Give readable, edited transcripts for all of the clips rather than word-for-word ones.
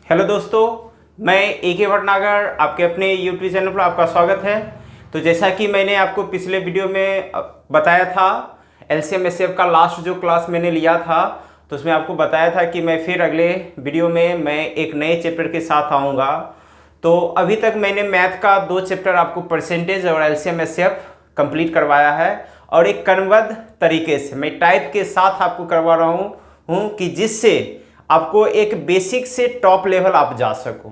Hello दोस्तों, मैं A K. Bhatnagar आपके अपने यूट्यूब चैनल पर आपका स्वागत है। तो जैसा कि मैंने आपको पिछले वीडियो में बताया था, एलसीएम एचसीएफ का लास्ट जो क्लास मैंने लिया था तो उसमें आपको बताया था कि मैं फिर अगले वीडियो में मैं एक नए चैप्टर के साथ आऊँगा। तो अभी तक मैंने मैथ का 2 चैप्टर आपको परसेंटेज और एलसीएम एचसीएफ कंप्लीट करवाया है और एक क्रमबद्ध तरीके से मैं टाइप के साथ आपको करवा रहा हूँ कि जिससे आपको एक बेसिक से टॉप लेवल आप जा सको।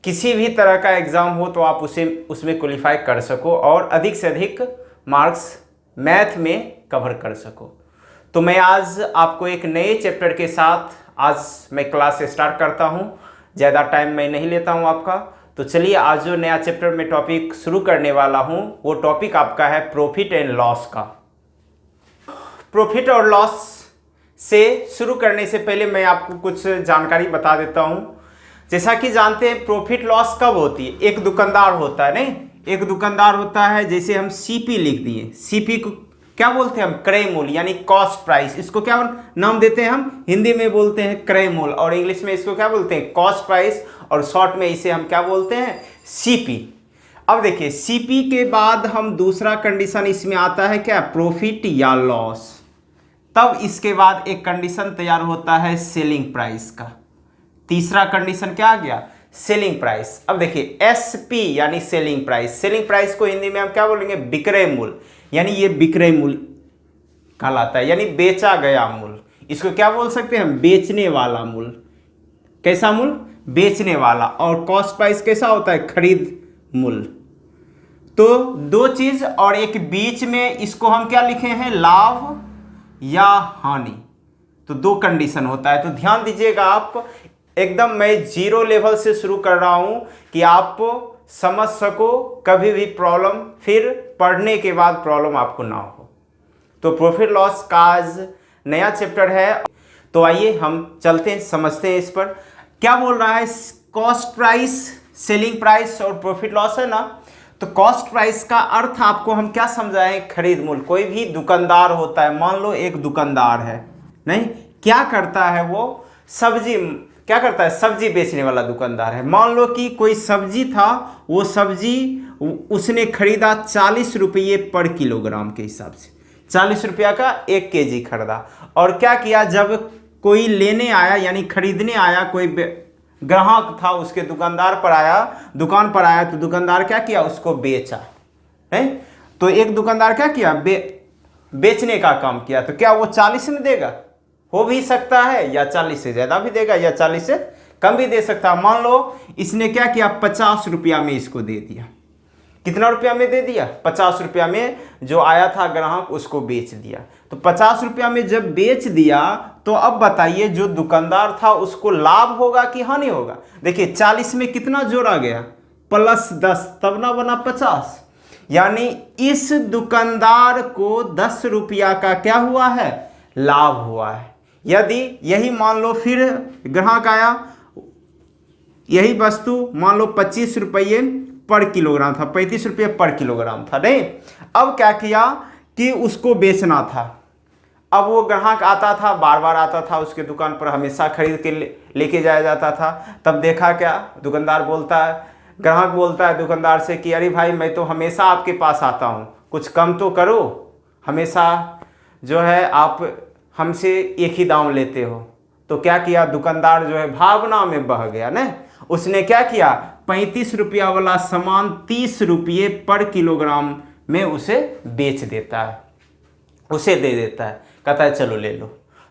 किसी भी तरह का एग्ज़ाम हो तो आप उसमें क्वालिफाई कर सको और अधिक से अधिक मार्क्स मैथ में कवर कर सको। तो मैं आज आपको एक नए चैप्टर के साथ आज मैं क्लास स्टार्ट करता हूं। ज़्यादा टाइम मैं नहीं लेता हूं आपका। तो चलिए, आज जो नया चैप्टर में टॉपिक शुरू करने वाला हूं वो टॉपिक आपका है प्रॉफिट एंड लॉस का। प्रॉफिट और लॉस से शुरू करने से पहले मैं आपको कुछ जानकारी बता देता हूं। जैसा कि जानते हैं, प्रॉफिट लॉस कब होती है? एक दुकानदार होता है, नहीं, एक दुकानदार होता है। जैसे हम सीपी लिख दिए, सीपी को क्या बोलते हैं हम? क्रय मूल्य, यानी कॉस्ट प्राइस। इसको क्या नाम देते हैं हम? हिंदी में बोलते हैं क्रय मूल्य और इंग्लिश में इसको क्या बोलते हैं? कॉस्ट प्राइस, और शॉर्ट में इसे हम क्या बोलते हैं? सीपी। अब देखिए, सीपी के बाद हम दूसरा कंडीशन इसमें आता है क्या? प्रॉफिट या लॉस। तब इसके बाद एक कंडीशन तैयार होता है सेलिंग प्राइस का। तीसरा कंडीशन क्या आ गया? Selling price. अब देखिए, एसपी यानी सेलिंग प्राइस। सेलिंग प्राइस को हिंदी में हम क्या बोलेंगे? विक्रय मूल्य, यानी ये विक्रय मूल्य कहलाता है, यानी बेचा गया मूल्य। इसको क्या बोल सकते हैं हम? बेचने वाला मूल्य। कैसा मूल्य? बेचने वाला। और कॉस्ट प्राइस कैसा होता है? खरीद मूल्य। तो दो चीज और एक बीच में इसको हम क्या लिखे हैं? लाभ या हानि। तो दो कंडीशन होता है। तो ध्यान दीजिएगा, आप एकदम मैं जीरो लेवल से शुरू कर रहा हूं कि आप समझ सको, कभी भी प्रॉब्लम फिर पढ़ने के बाद प्रॉब्लम आपको ना हो। तो प्रॉफिट लॉस का आज नया चैप्टर है। तो आइए हम चलते हैं, समझते हैं इस पर क्या बोल रहा है। कॉस्ट प्राइस, सेलिंग प्राइस और प्रॉफिट लॉस है ना। तो कॉस्ट प्राइस का अर्थ आपको हम क्या समझाएं? खरीद मूल्य। कोई भी दुकानदार होता है, मान लो एक दुकानदार है, नहीं, क्या करता है वो? सब्जी, क्या करता है? सब्जी बेचने वाला दुकानदार है। मान लो कि कोई सब्जी था, वो सब्जी उसने खरीदा 40 रुपये पर किलोग्राम के हिसाब से। 40 रुपया का 1 केजी खरीदा। और क्या किया, जब कोई लेने आया यानी खरीदने आया, कोई ग्राहक था, उसके दुकान पर आया, तो दुकानदार क्या किया? उसको बेचा है। तो एक दुकानदार क्या किया? बेचने का काम किया। तो क्या वो 40 में देगा? हो भी सकता है, या 40 से ज़्यादा भी देगा, या 40 से कम भी दे सकता है। मान लो इसने क्या किया? 50 रुपया में इसको दे दिया। कितना रुपया में दे दिया? 50 रुपया में जो आया था ग्राहक, उसको बेच दिया। तो 50 रुपया में जब बेच दिया, तो अब बताइए, जो दुकानदार था उसको लाभ होगा कि हानि होगा? देखिए, 40 में कितना जोड़ा गया? +10, तब ना बना 50। यानी इस दुकानदार को 10 रुपया का क्या हुआ है? लाभ हुआ है। यदि यही मान लो फिर ग्राहक आया, यही वस्तु मान लो 25 रुपये पर किलोग्राम था, 35 रुपये पर किलोग्राम था, नहीं। अब क्या किया कि उसको बेचना था। अब वो ग्राहक आता था, बार बार आता था उसके दुकान पर, हमेशा खरीद के लेके जाया जाता था। तब देखा क्या? दुकानदार बोलता है, ग्राहक बोलता है दुकानदार से कि अरे भाई, मैं तो हमेशा आपके पास आता हूँ, कुछ कम तो करो, हमेशा जो है आप हमसे एक ही दाम लेते हो। तो क्या किया? दुकानदार जो है भावना में बह गया ना। उसने क्या किया? 35 रुपया वाला सामान 30 रुपये पर किलोग्राम में उसे बेच देता है, उसे दे देता है, कहता है चलो ले लो।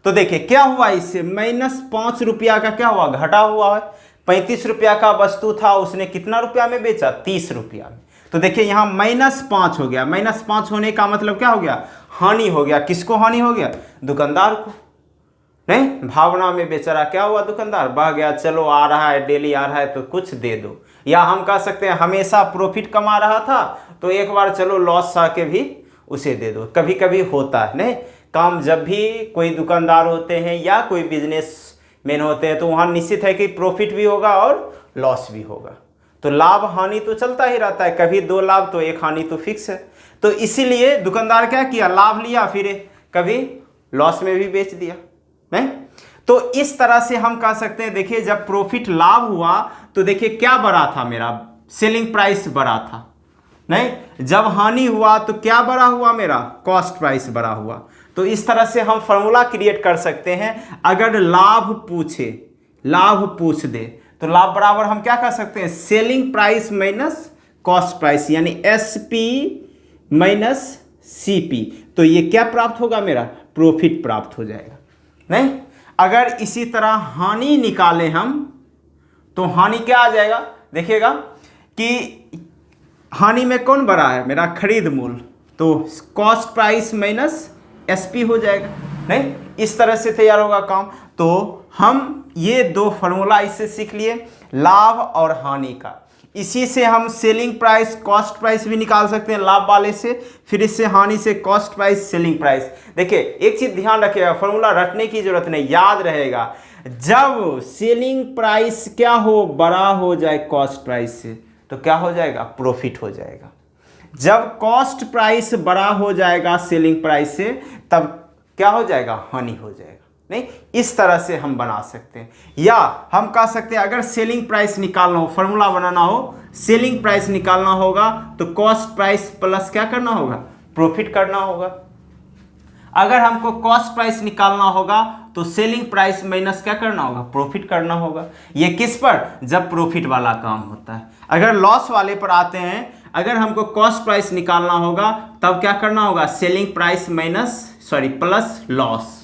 तो देखिए क्या हुआ, इससे -5 रुपया का क्या हुआ? घटा हुआ है। 35 रुपया का वस्तु था, उसने कितना रुपया में बेचा? 30 रुपया में। तो देखिए यहाँ -5 हो गया। -5 होने का मतलब क्या हो गया? हानि हो गया। किसको हानि हो गया? दुकानदार को, नहीं। भावना में बेचारा क्या हुआ? दुकानदार बह गया, चलो आ रहा है, डेली आ रहा है तो कुछ दे दो। या हम कह सकते हैं हमेशा प्रॉफिट कमा रहा था तो एक बार चलो लॉस सा के भी उसे दे दो। कभी कभी होता है, नहीं, काम। जब भी कोई दुकानदार होते हैं या कोई बिजनेस मैन होते हैं तो वहाँ निश्चित है कि प्रॉफिट भी होगा और लॉस भी होगा। तो लाभ हानि तो चलता ही रहता है, कभी 2 लाभ तो 1 हानि तो फिक्स है। तो इसीलिए दुकानदार क्या किया? लाभ लिया, फिर कभी लॉस में भी बेच दिया, नहीं। तो इस तरह से हम कह सकते हैं, देखिए जब प्रॉफिट लाभ हुआ तो देखिए क्या बढ़ा था, मेरा सेलिंग प्राइस बढ़ा था, नहीं, जब हानि हुआ तो क्या बढ़ा हुआ, मेरा कॉस्ट प्राइस बढ़ा हुआ। तो इस तरह से हम फॉर्मूला क्रिएट कर सकते हैं। अगर लाभ पूछ दे तो लाभ बराबर हम क्या कर सकते हैं, selling price minus cost price, यानी SP माइनस CP। तो ये क्या प्राप्त होगा, मेरा प्रॉफिट प्राप्त हो जाएगा, नहीं। अगर इसी तरह हानि निकालें हम तो हानि क्या आ जाएगा, देखिएगा कि हानि में कौन बड़ा है, मेरा खरीद मूल्य, तो कॉस्ट प्राइस माइनस SP हो जाएगा, नहीं। इस तरह से तैयार होगा काम। तो हम ये दो फॉर्मूला इससे सीख लिए, लाभ और हानि का। इसी से हम सेलिंग प्राइस कॉस्ट प्राइस भी निकाल सकते हैं लाभ वाले से, फिर इससे हानि से कॉस्ट प्राइस सेलिंग प्राइस। देखिए एक चीज ध्यान रखिएगा, फॉर्मूला रटने की जरूरत नहीं, याद रहेगा। जब सेलिंग प्राइस क्या हो, बड़ा हो जाए कॉस्ट प्राइस से, तो क्या हो जाएगा, प्रॉफिट हो जाएगा। जब कॉस्ट प्राइस बड़ा हो जाएगा सेलिंग प्राइस से, तब क्या हो जाएगा, हानि हो जाएगा, नहीं। इस तरह से हम बना सकते हैं। या हम कह सकते हैं अगर सेलिंग प्राइस निकालना हो, फॉर्मूला बनाना हो, सेलिंग प्राइस निकालना होगा तो कॉस्ट प्राइस प्लस क्या करना होगा, प्रॉफिट करना होगा। अगर हमको कॉस्ट प्राइस निकालना होगा तो सेलिंग प्राइस माइनस क्या करना होगा, प्रॉफिट करना होगा। ये किस पर, जब प्रॉफिट वाला काम होता है। अगर लॉस वाले पर आते हैं, अगर हमको कॉस्ट प्राइस निकालना होगा तब क्या करना होगा, सेलिंग प्राइस प्लस लॉस,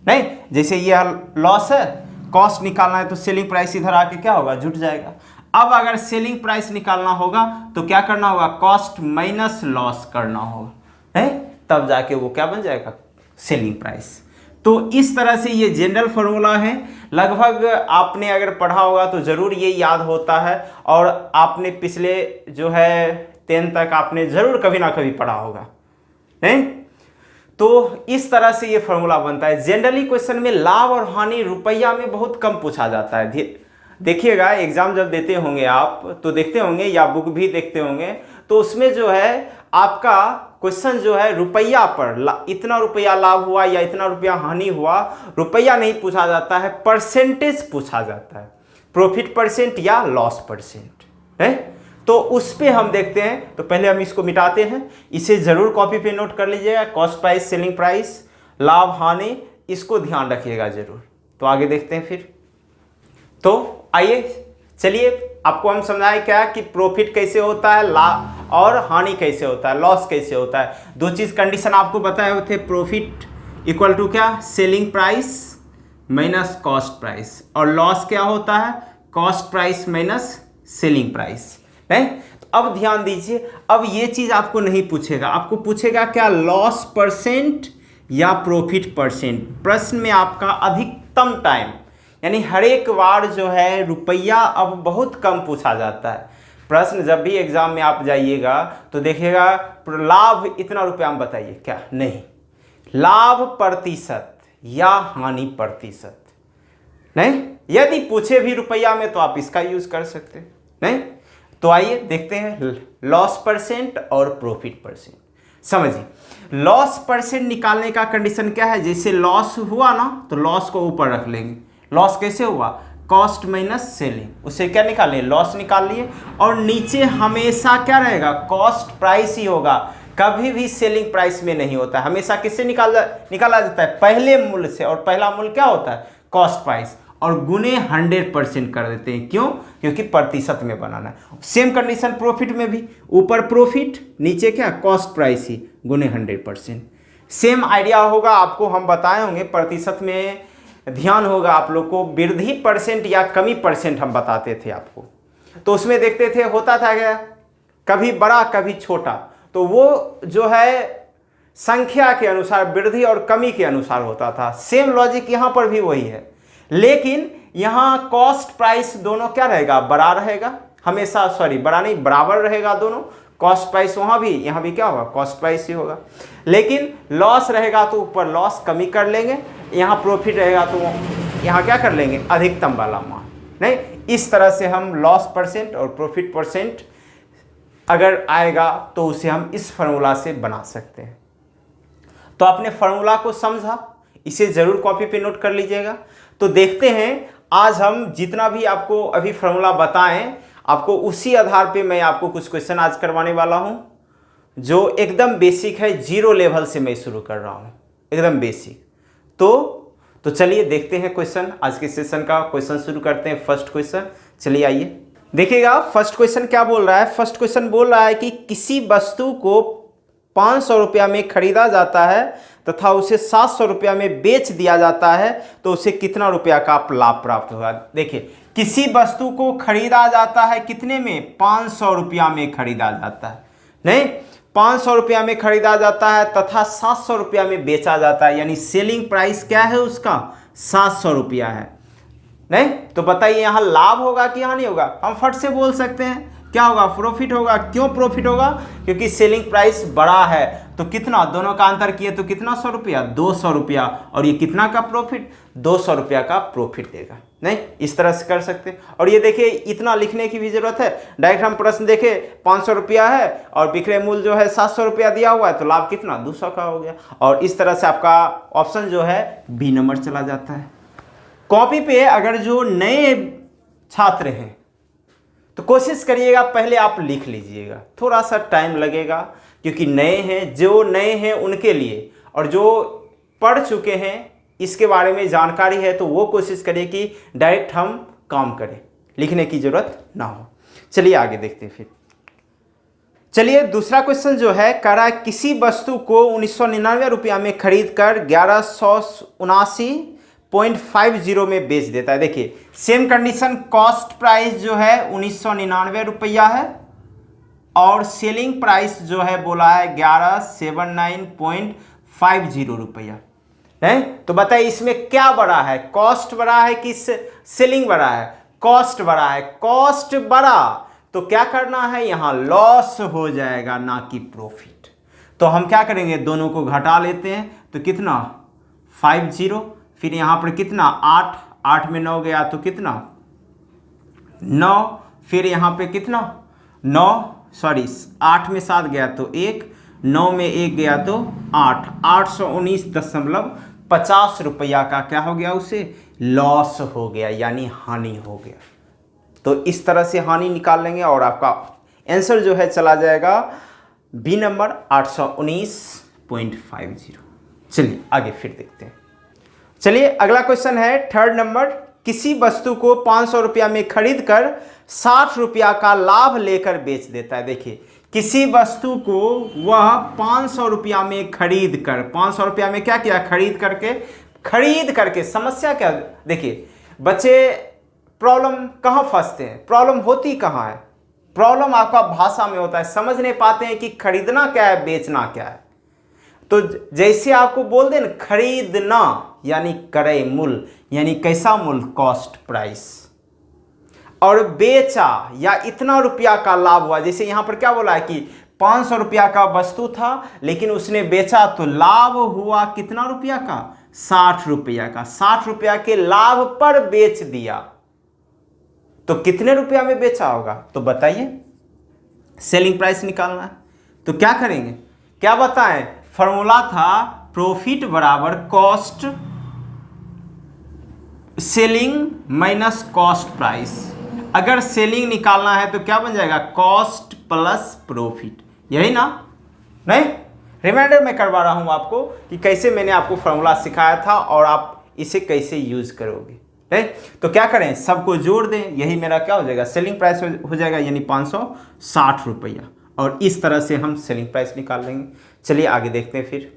नहीं। जैसे ये लॉस है, कॉस्ट निकालना है तो सेलिंग प्राइस इधर आके क्या होगा, जुट जाएगा। अब अगर सेलिंग प्राइस निकालना होगा तो क्या करना होगा, कॉस्ट माइनस लॉस करना होगा, नहीं, तब जाके वो क्या बन जाएगा, सेलिंग प्राइस। तो इस तरह से ये जनरल फॉर्मूला है। लगभग आपने अगर पढ़ा होगा तो ज़रूर ये याद होता है, और आपने पिछले जो है 10 तक आपने ज़रूर कभी ना कभी पढ़ा होगा, नहीं। तो इस तरह से ये फॉर्मूला बनता है। जनरली क्वेश्चन में लाभ और हानि रुपया में बहुत कम पूछा जाता है। देखिएगा एग्जाम जब देते होंगे आप तो देखते होंगे, या बुक भी देखते होंगे, तो उसमें जो है आपका क्वेश्चन जो है रुपया पर, इतना रुपया लाभ हुआ या इतना रुपया हानि हुआ, रुपया नहीं पूछा जाता है, परसेंटेज पूछा जाता है, प्रॉफिट परसेंट या लॉस परसेंट, है। तो उस पे हम देखते हैं। तो पहले हम इसको मिटाते हैं, इसे जरूर कॉपी पे नोट कर लीजिएगा, कॉस्ट प्राइस सेलिंग प्राइस, लाभ हानि, इसको ध्यान रखिएगा जरूर। तो आगे देखते हैं फिर। तो आइए चलिए आपको हम समझाएं क्या कि प्रॉफिट कैसे होता है, लाभ और हानि कैसे होता है, लॉस कैसे होता है। दो चीज कंडीशन आपको बताए हुए थे, प्रॉफिट इक्वल टू क्या, selling price minus cost price, और लॉस क्या होता है, cost price minus selling price, नहीं। तो अब ध्यान दीजिए, अब ये चीज आपको नहीं पूछेगा, आपको पूछेगा क्या, लॉस परसेंट या प्रॉफिट परसेंट। प्रश्न में आपका अधिकतम टाइम, यानी हर एक बार जो है रुपया अब बहुत कम पूछा जाता है। प्रश्न जब भी एग्जाम में आप जाइएगा तो देखिएगा लाभ इतना रुपया हम बताइए, क्या नहीं, लाभ प्रतिशत या हानि प्रतिशत, नहीं। यदि पूछे भी रुपया में तो आप इसका यूज कर सकते हैं, नहीं। तो आइए देखते हैं लॉस परसेंट और प्रॉफिट परसेंट। समझिए, लॉस परसेंट निकालने का कंडीशन क्या है, जैसे लॉस हुआ ना तो लॉस को ऊपर रख लेंगे। लॉस कैसे हुआ, कॉस्ट माइनस सेलिंग, उससे क्या निकाल लिए, लॉस निकाल लिए। और नीचे हमेशा क्या रहेगा, कॉस्ट प्राइस ही होगा, कभी भी सेलिंग प्राइस में नहीं होता है। हमेशा किससे निकाला जाता है, पहले मूल्य से, और पहला मूल्य क्या होता है, कॉस्ट प्राइस, और गुने 100% कर देते हैं। क्यों, क्योंकि प्रतिशत में बनाना है। सेम कंडीशन प्रॉफिट में भी, ऊपर प्रॉफिट नीचे क्या, कॉस्ट प्राइस ही, गुने 100%। सेम आइडिया होगा आपको, हम बताए होंगे, प्रतिशत में ध्यान होगा आप लोग को, वृद्धि परसेंट या कमी परसेंट हम बताते थे आपको। तो उसमें देखते थे होता था क्या, कभी बड़ा कभी छोटा, तो वो जो है संख्या के अनुसार, वृद्धि और कमी के अनुसार होता था। सेम लॉजिक यहाँ पर भी वही है, लेकिन यहाँ कॉस्ट प्राइस दोनों क्या रहेगा, बड़ा रहेगा हमेशा, बड़ा नहीं, बराबर रहेगा दोनों। कॉस्ट प्राइस वहाँ भी, यहाँ भी क्या होगा, कॉस्ट प्राइस ही होगा। लेकिन लॉस रहेगा तो ऊपर लॉस कमी कर लेंगे, यहाँ प्रॉफिट रहेगा तो यहाँ क्या कर लेंगे, अधिकतम वाला मान, नहीं। इस तरह से हम लॉस परसेंट और प्रॉफिट परसेंट अगर आएगा तो उसे हम इस फार्मूला से बना सकते हैं। तो आपने फार्मूला को समझा, इसे जरूर कॉपी पे नोट कर लीजिएगा। तो देखते हैं आज हम जितना भी आपको अभी फॉर्मूला बताएं, आपको उसी आधार पे मैं आपको कुछ क्वेश्चन आज करवाने वाला हूं जो एकदम बेसिक है, जीरो लेवल से मैं शुरू कर रहा हूं, एकदम बेसिक। तो चलिए देखते हैं क्वेश्चन, आज के सेशन का क्वेश्चन शुरू करते हैं। फर्स्ट क्वेश्चन, चलिए आइए देखिएगा। फर्स्ट क्वेश्चन क्या बोल रहा है? फर्स्ट क्वेश्चन बोल रहा है कि किसी वस्तु को 500 रुपया में खरीदा जाता है तथा उसे 700 रुपया में बेच दिया जाता है, तो उसे कितना रुपया का लाभ प्राप्त होगा। देखिए, किसी वस्तु को खरीदा जाता है कितने में? 500 रुपया में खरीदा जाता है, नहीं 500 रुपया में खरीदा जाता है तथा 700 रुपया में बेचा जाता है, यानी सेलिंग प्राइस क्या है उसका? 700 रुपया है, नहीं? तो बताइए यहाँ लाभ होगा कि हानि होगा? हम फट से बोल सकते हैं क्या होगा? प्रॉफिट होगा। क्यों प्रॉफिट होगा? क्योंकि सेलिंग प्राइस बड़ा है, तो कितना, दोनों का अंतर किए तो कितना 100 रुपया? 200 रुपया। और ये कितना का प्रॉफिट? 200 रुपया का प्रॉफिट देगा, नहीं? इस तरह से कर सकते हैं। और ये देखिए, इतना लिखने की भी जरूरत है, डायरेक्ट हम प्रश्न देखे 500 रुपया है और विक्रय मूल्य जो है 700 रुपया दिया हुआ है, तो लाभ कितना? 200 का हो गया। और इस तरह से आपका ऑप्शन जो है बी नंबर चला जाता है। कॉपी पे अगर जो नए छात्र हैं तो कोशिश करिएगा पहले आप लिख लीजिएगा, थोड़ा सा टाइम लगेगा क्योंकि नए हैं। जो नए हैं उनके लिए, और जो पढ़ चुके हैं इसके बारे में जानकारी है, तो वो कोशिश करिए कि डायरेक्ट हम काम करें, लिखने की जरूरत ना हो। चलिए आगे देखते हैं फिर। चलिए दूसरा क्वेश्चन जो है कह रहा है किसी वस्तु को 1999 रुपया में खरीद कर 1179.50 में बेच देता है। देखिए सेम कंडीशन, कॉस्ट प्राइस जो है 1999 रुपया है और सेलिंग प्राइस जो है बोला है 1179.50 रुपया है। तो बताइए इसमें क्या बड़ा है? कॉस्ट बड़ा है कि सेलिंग बड़ा है? कॉस्ट बड़ा है। कॉस्ट बड़ा तो क्या करना है? यहां लॉस हो जाएगा, ना कि प्रॉफिट। तो हम क्या करेंगे? दोनों को घटा लेते हैं, तो कितना? 50। फिर यहां पर कितना? 8, 8 में 9 गया तो कितना? 9। फिर यहां पे कितना? 9, सॉरी 8 में 7 गया तो 1, 9 में 1 गया तो 8, 819.50 रुपया का क्या हो गया? उसे लॉस हो गया, यानी हानि हो गया। तो इस तरह से हानि निकाल लेंगे और आपका आंसर जो है चला जाएगा बी नंबर 819.50। चलिए आगे फिर देखते हैं। चलिए अगला क्वेश्चन है थर्ड नंबर, किसी वस्तु को 500 रुपया में खरीद कर 60 रुपया का लाभ लेकर बेच देता है। देखिए किसी वस्तु को वह 500 रुपया में खरीद कर, 500 रुपया में क्या किया? खरीद करके समस्या क्या? देखिए बच्चे प्रॉब्लम कहाँ फंसते हैं? प्रॉब्लम होती कहाँ है? प्रॉब्लम आपका भाषा में होता है, समझ नहीं पाते हैं कि खरीदना क्या है, बेचना क्या है। तो जैसे आपको बोल दें खरीदना यानी क्रय मूल्य, यानी कैसा मूल्य? Cost price. और बेचा या इतना रुपया का लाभ हुआ, जैसे यहां पर क्या बोला है कि 500 रुपया का वस्तु था लेकिन उसने बेचा तो लाभ हुआ कितना रुपया का? 60 रुपया का। 60 रुपया के लाभ पर बेच दिया तो कितने रुपया में बेचा होगा? तो बताइए, सेलिंग प्राइस निकालना है। तो क्या करेंगे? क्या बताएं? फॉर्मूला था प्रॉफिट बराबर cost selling minus cost price. अगर सेलिंग निकालना है तो क्या बन जाएगा? कॉस्ट प्लस प्रॉफिट, यही ना? नहीं, रिमाइंडर में करवा रहा हूं आपको कि कैसे मैंने आपको फॉर्मूला सिखाया था और आप इसे कैसे यूज करोगे। तो क्या करें? सबको जोड़ दें, यही मेरा क्या हो जाएगा? सेलिंग प्राइस हो जाएगा, यानी 560 रुपया। और इस तरह से हम सेलिंग प्राइस निकाल लेंगे। चलिए आगे देखते हैं फिर।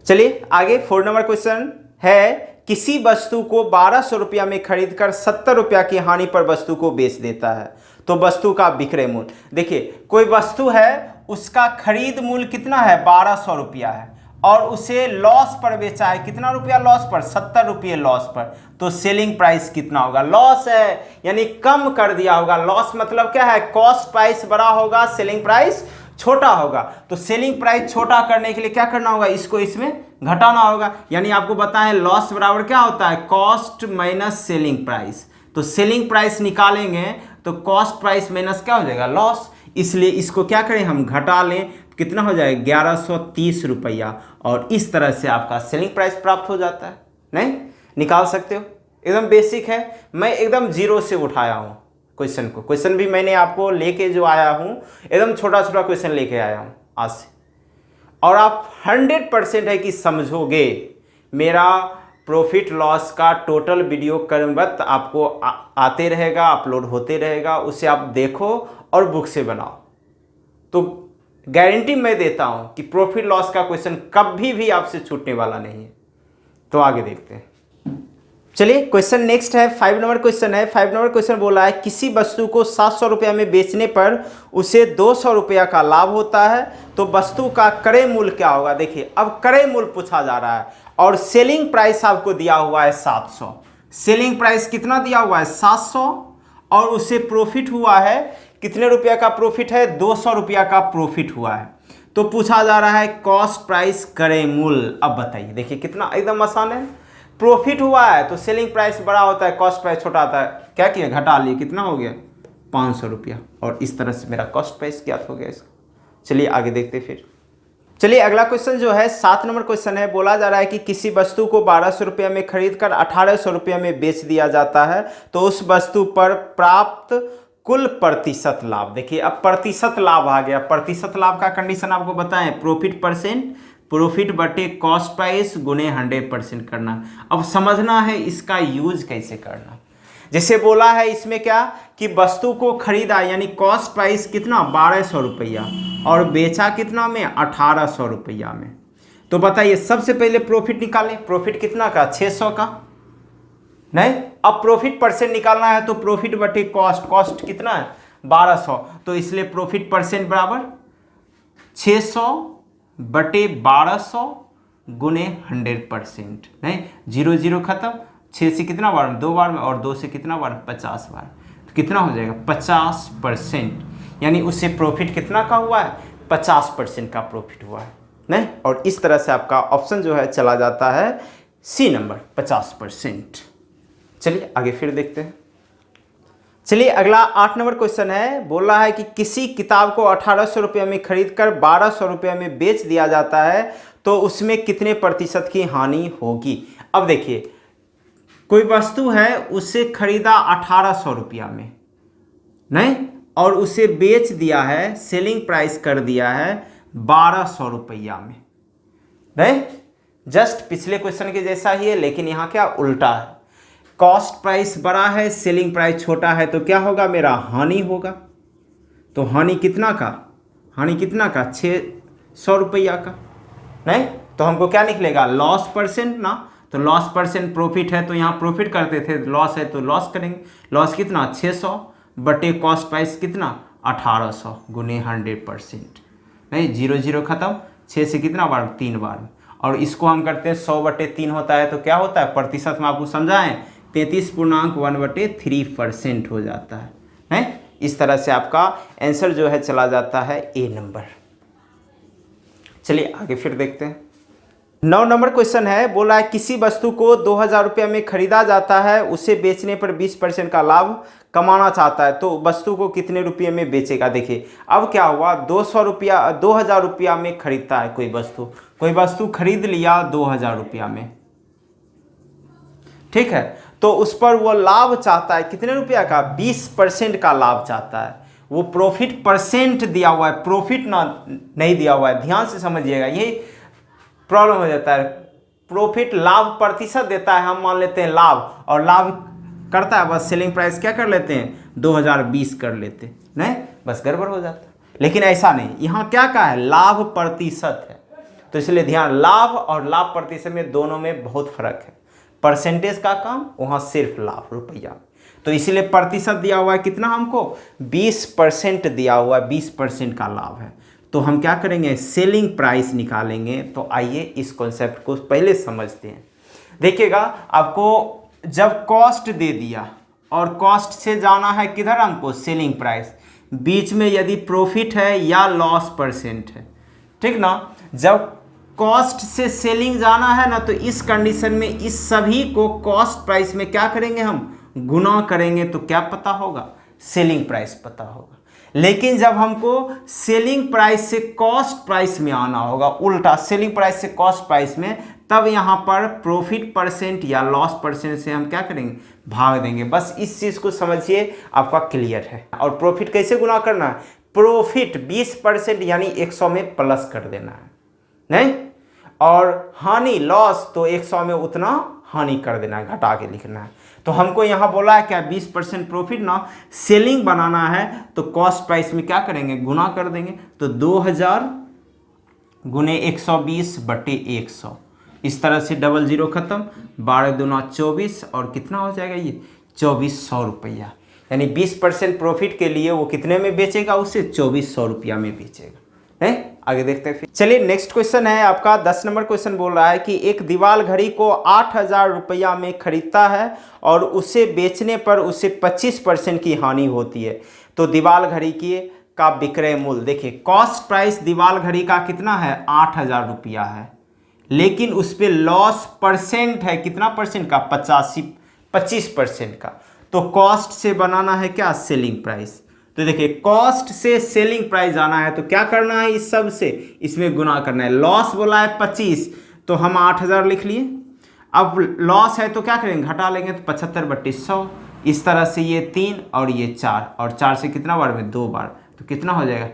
चलिए आगे 4 नंबर क्वेश्चन है, किसी वस्तु को 1200 रुपया में खरीदकर 70 रुपया की हानि पर वस्तु को बेच देता है, तो वस्तु का विक्रय मूल्य। देखिए कोई वस्तु है, उसका खरीद मूल्य कितना है? 1200 रुपया है और उसे लॉस पर बेचा है। कितना रुपया लॉस पर? 70 रुपये लॉस पर। तो सेलिंग प्राइस कितना होगा? लॉस है यानी कम कर दिया होगा। लॉस मतलब क्या है? कॉस्ट प्राइस बड़ा होगा, सेलिंग प्राइस छोटा होगा। तो सेलिंग प्राइस छोटा करने के लिए क्या करना होगा? इसको इसमें घटाना होगा। यानी आपको बताएं लॉस बराबर क्या होता है? Cost minus selling price. तो सेलिंग प्राइस निकालेंगे तो कॉस्ट प्राइस माइनस क्या हो जाएगा? लॉस। इसलिए इसको क्या करें? हम घटा लें, कितना हो जाएगा? 1130 रुपया। और इस तरह से आपका सेलिंग प्राइस प्राप्त हो जाता है। नहीं, निकाल सकते हो, एकदम बेसिक है। मैं एकदम जीरो से उठाया हूँ क्वेश्चन को, क्वेश्चन भी मैंने आपको लेके जो आया हूँ एकदम छोटा छोटा क्वेश्चन लेके आया हूँ आज से, और आप 100% है कि समझोगे। मेरा प्रॉफिट लॉस का टोटल वीडियो क्रमबद्ध आपको आते रहेगा, अपलोड होते रहेगा, उसे आप देखो और बुक से बनाओ, तो गारंटी मैं देता हूं कि प्रॉफिट लॉस का क्वेश्चन कभी भी आपसे छूटने वाला नहीं है। तो आगे देखते हैं, चलिए क्वेश्चन नेक्स्ट है, 5 नंबर क्वेश्चन है। 5 नंबर क्वेश्चन बोला है किसी वस्तु को 700 रुपया में बेचने पर उसे 200 रुपया का लाभ होता है, तो वस्तु का क्रय मूल्य क्या होगा। देखिए अब क्रय मूल्य पूछा जा रहा है और सेलिंग प्राइस आपको दिया हुआ है 700। सेलिंग प्राइस कितना दिया हुआ है 700, और उससे प्रॉफिट हुआ है कितने रुपया का प्रॉफिट है 200 रुपया का प्रॉफिट हुआ है। तो पूछा जा रहा है कॉस्ट प्राइस क्रय मूल्य। अब बताइए, देखिए कितना एकदम आसान है। प्रॉफिट हुआ है तो सेलिंग प्राइस बड़ा होता है, कॉस्ट प्राइस छोटा आता है, क्या किया घटा लिए, कितना हो गया 500 रुपया, और इस तरह से मेरा कॉस्ट प्राइस ज्ञात हो गया इसका। चलिए आगे देखते फिर। चलिए अगला क्वेश्चन जो है 7 नंबर क्वेश्चन है। बोला जा रहा है कि किसी वस्तु को 1200 रुपया में खरीद कर 1800 रुपया में बेच दिया जाता है, तो उस वस्तु पर प्राप्त कुल प्रतिशत लाभ। देखिए अब प्रतिशत लाभ आ गया। प्रतिशत लाभ का कंडीशन आपको बताएं, प्रॉफिट परसेंट, प्रॉफिट बटे कॉस्ट प्राइस गुने 100% करना। अब समझना है इसका यूज कैसे करना। जैसे बोला है इसमें क्या कि वस्तु को खरीदा यानी कॉस्ट प्राइस कितना 1200 रुपया और बेचा कितना में 1800 रुपया में। तो बताइए सबसे पहले प्रॉफिट निकालें। प्रॉफिट कितना का 600 का, नहीं अब प्रॉफिट परसेंट निकालना है तो प्रॉफिट बटे कॉस्ट, कॉस्ट कितना है 1200, तो इसलिए प्रॉफिट परसेंट बराबर 600 बटे 1200 गुने 100%। नहीं 0 0 खत्म, 6 से कितना बार में 2 बार में, और 2 से कितना बार 50 बार, तो कितना हो जाएगा 50%। यानी उससे प्रॉफिट कितना का हुआ है 50% का प्रॉफिट हुआ है। नहीं और इस तरह से आपका ऑप्शन जो है चला जाता है सी नंबर 50%। चलिए आगे फिर देखते हैं। चलिए अगला 8 नंबर क्वेश्चन है। बोल रहा है कि किसी किताब को 1800 रुपये में खरीद कर 1200 रुपये में बेच दिया जाता है, तो उसमें कितने प्रतिशत की हानि होगी। अब देखिए कोई वस्तु है उसे खरीदा 1800 रुपया में, नहीं और उसे बेच दिया है, सेलिंग प्राइस कर दिया है 1200 रुपया में। नहीं जस्ट पिछले क्वेश्चन के जैसा ही है, लेकिन यहाँ क्या उल्टा है। कॉस्ट प्राइस बड़ा है, सेलिंग प्राइस छोटा है, तो क्या होगा मेरा हानि होगा। तो हानि कितना का, हानि कितना का 600 रुपया का। नहीं तो हमको क्या निकलेगा लॉस परसेंट ना, तो लॉस परसेंट प्रॉफिट है तो यहाँ प्रॉफिट करते थे, लॉस है तो लॉस करेंगे। लॉस कितना 600 बटे कॉस्ट प्राइस कितना 1800 गुने 100%। नहीं 0 0 खत्म, 6 से कितना बार 3 बार, और इसको हम करते हैं 100 बटे 3 होता है, तो क्या होता है प्रतिशत में आपको समझाएं 33.1/3% हो जाता है। नहीं इस तरह से आपका आंसर जो है चला जाता है ए नंबर। चलिए आगे फिर देखते हैं। 9 नंबर क्वेश्चन है। बोला है किसी वस्तु को 2000 रुपये में खरीदा जाता है, उसे बेचने पर 20% का लाभ कमाना चाहता है, तो वस्तु को कितने रुपये में बेचेगा। देखिए अब क्या हुआ 2000 रुपया में खरीदता है कोई वस्तु, कोई वस्तु खरीद लिया 2000 रुपया में, ठीक है, तो उस पर वो लाभ चाहता है कितने रुपया का 20% का लाभ चाहता है। वो प्रॉफिट परसेंट दिया हुआ है, प्रॉफिट ना नहीं दिया हुआ है, ध्यान से समझिएगा, यही प्रॉब्लम हो जाता है। प्रॉफिट लाभ प्रतिशत देता है, हम मान लेते हैं लाभ, और लाभ करता है बस सेलिंग प्राइस क्या कर लेते हैं 2020 कर लेते, नहीं बस गड़बड़ हो जाता है। लेकिन ऐसा नहीं, यहाँ क्या का है लाभ प्रतिशत है, तो इसलिए ध्यान, लाभ और लाभ प्रतिशत में दोनों में बहुत फर्क है। परसेंटेज का काम, वहाँ सिर्फ लाभ रुपया, तो इसीलिए प्रतिशत दिया हुआ है कितना हमको 20% दिया हुआ है, 20% का लाभ है। तो हम क्या करेंगे सेलिंग प्राइस निकालेंगे। तो आइए इस कॉन्सेप्ट को पहले समझते हैं। देखिएगा आपको जब कॉस्ट दे दिया और कॉस्ट से जाना है किधर हमको सेलिंग प्राइस, बीच में यदि प्रॉफिट है या लॉस परसेंट है, ठीक ना। जब कॉस्ट से सेलिंग जाना है ना, तो इस कंडीशन में इस सभी को कॉस्ट प्राइस में क्या करेंगे हम गुना करेंगे, तो क्या पता होगा सेलिंग प्राइस पता होगा। लेकिन जब हमको सेलिंग प्राइस से कॉस्ट प्राइस में आना होगा, उल्टा सेलिंग प्राइस से कॉस्ट प्राइस में, तब यहाँ पर प्रॉफिट परसेंट या लॉस परसेंट से हम क्या करेंगे, भाग देंगे। बस इस चीज़ को समझिए, आपका क्लियर है। और प्रॉफिट कैसे गुना करना है, प्रॉफिट 20% यानी 100 में प्लस कर देना है, नहीं। और हानि लॉस तो 100 में उतना हानि कर देना है, घटा के लिखना है। तो हमको यहाँ बोला है क्या, 20% प्रॉफिट ना सेलिंग बनाना है तो कॉस्ट प्राइस में क्या करेंगे, गुना कर देंगे। तो 2000 गुने 120/100, इस तरह से डबल जीरो खत्म, 12 दूना 24 और कितना हो जाएगा ये 2400 रुपया। यानी 20% प्रॉफिट के लिए वो कितने में बेचेगा, उसे 2400 रुपया में बेचेगा, है। आगे देखते हैं फिर। चलिए नेक्स्ट क्वेश्चन है आपका 10 नंबर क्वेश्चन। बोल रहा है कि एक दीवाल घड़ी को 8000 रुपया में खरीदता है और उसे बेचने पर उसे 25% की हानि होती है। तो दीवाल घड़ी की का विक्रय मूल्य, देखिए कॉस्ट प्राइस दीवाल घड़ी का कितना है, 8000 रुपया है, लेकिन उस पर लॉस परसेंट है कितना परसेंट का, 25% का। तो कॉस्ट से बनाना है क्या, सेलिंग प्राइस। तो देखिए कॉस्ट से सेलिंग प्राइस आना है तो क्या करना है, इस सब से इसमें गुना करना है। लॉस बोला है 25, तो हम 8000 लिख लिए। अब लॉस है तो क्या करेंगे, घटा लेंगे, तो 75/100। इस तरह से ये 3 और ये 4, और 4 से कितना बार में, 2 बार, तो कितना हो जाएगा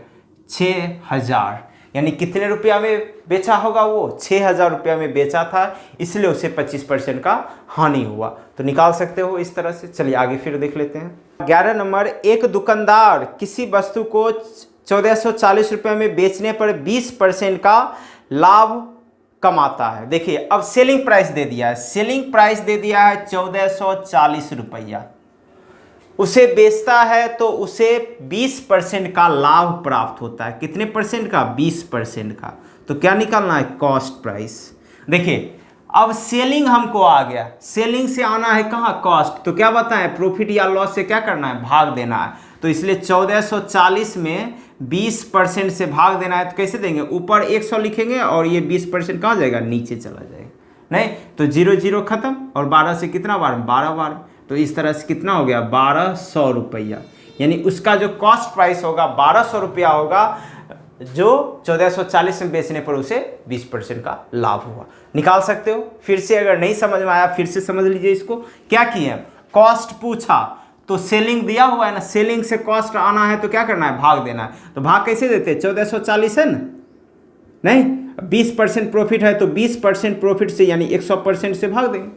6000। यानी कितने रुपया में बेचा होगा, वो 6000 रुपया में बेचा था, इसलिए उसे 25% का हानि हुआ। तो निकाल सकते हो इस तरह से। चलिए आगे फिर देख लेते हैं। 11 नंबर, एक दुकानदार किसी वस्तु को 1440 रुपये में बेचने पर 20% का लाभ कमाता है। देखिए अब सेलिंग प्राइस दे दिया है, सेलिंग प्राइस दे दिया है 1440 रुपया, उसे बेचता है तो उसे 20% का लाभ प्राप्त होता है। कितने परसेंट का, 20% का। तो क्या निकालना है, कॉस्ट प्राइस। देखिए अब सेलिंग हमको आ गया, सेलिंग से आना है कहाँ, कॉस्ट। तो क्या बताएं, प्रॉफिट या लॉस से क्या करना है, भाग देना है। तो इसलिए 1440 में 20% से भाग देना है, तो कैसे देंगे, ऊपर 100 लिखेंगे और ये 20% कहाँ जाएगा, नीचे चला जाएगा, नहीं। तो 0 0 खत्म, और 12 से कितना बार, 12 बार। तो इस तरह से कितना हो गया, 1200 रुपया। यानी उसका जो कॉस्ट प्राइस होगा 1200 रुपया होगा, जो 1440 में बेचने पर उसे 20% का लाभ हुआ। निकाल सकते हो। फिर से अगर नहीं समझ में आया फिर से समझ लीजिए इसको। क्या किए, कॉस्ट पूछा तो सेलिंग दिया हुआ है ना, सेलिंग से कॉस्ट आना है तो क्या करना है, भाग देना है। तो भाग कैसे देते हैं, 1440 है ना, नहीं 20% प्रॉफिट है तो 20% प्रॉफिट से यानी 100% से भाग देंगे।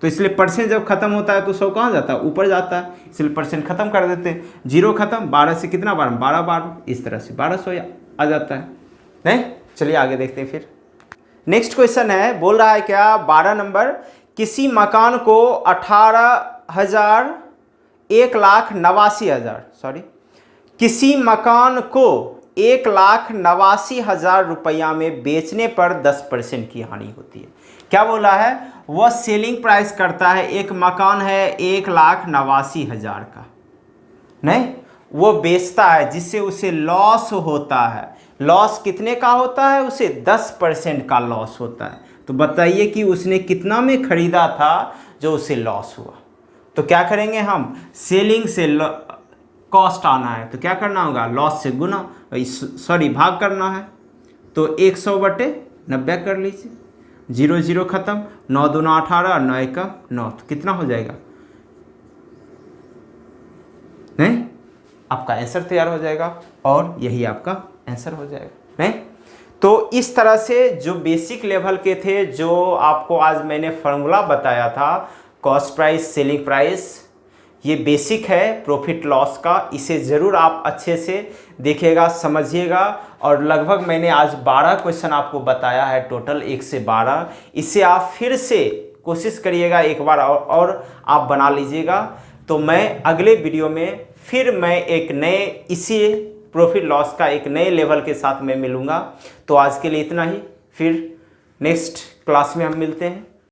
तो इसलिए परसेंट जब खत्म होता है तो 100 कहाँ जाता है, ऊपर जाता है, इसलिए परसेंट खत्म कर देते हैं। 0 खत्म, 12 से कितना बार, 12 बार, इस तरह से 1200 आ जाता है, नहीं। चलिए आगे देखते हैं फिर। नेक्स्ट क्वेश्चन है, बोल रहा है क्या, 12 नंबर, किसी मकान को 1,89,000 रुपया में बेचने पर 10% की हानि होती है। क्या बोला है, वह सेलिंग प्राइस करता है, एक मकान है 1,89,000 का, नहीं, वो बेचता है जिससे उसे लॉस होता है। लॉस कितने का होता है, उसे 10% का लॉस होता है। तो बताइए कि उसने कितना में खरीदा था जो उसे लॉस हुआ। तो क्या करेंगे हम, सेलिंग से कॉस्ट आना है तो क्या करना होगा, लॉस से गुना, भाग करना है। तो 100/90 कर लीजिए, 0 0 खत्म, 9 दूना 18, 9 1 9, तो कितना हो जाएगा, नहीं, आपका आंसर तैयार हो जाएगा और यही आपका आंसर हो जाएगा, नहीं। तो इस तरह से जो बेसिक लेवल के थे, जो आपको आज मैंने फॉर्मूला बताया था, कॉस्ट प्राइस, सेलिंग प्राइस, ये बेसिक है प्रॉफिट लॉस का। इसे ज़रूर आप अच्छे से देखिएगा, समझिएगा। और लगभग मैंने आज 12 क्वेश्चन आपको बताया है, टोटल 1 से 12। इसे आप फिर से कोशिश करिएगा एक बार और आप बना लीजिएगा। तो मैं अगले वीडियो में फिर मैं एक नए इसी प्रॉफिट लॉस का एक नए लेवल के साथ मैं मिलूँगा। तो आज के लिए इतना ही, फिर नेक्स्ट क्लास में हम मिलते हैं।